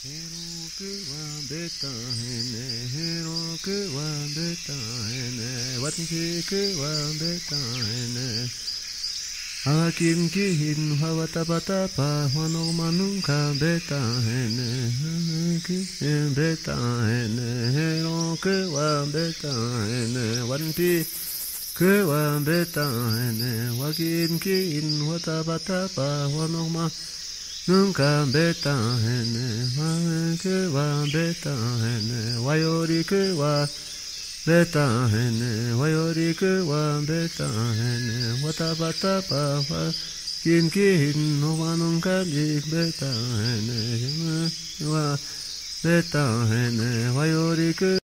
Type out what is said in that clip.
Hiroku wa beta hene, hiroku wa beta hene, watinkiku wa beta hene. Akin kihin hawatabata wano manungka beta hene, kihin beta hene, hiroku wa beta hene, wanpi wa beta hene, wakin kihin watabata wano manungka nunca beta hene, ke wa beta hene, wayori ke wa beta hene, wayori ke wa beta hene, watabata pa wa kin kin no wa nunca beta hene, wa beta hene, wayori ke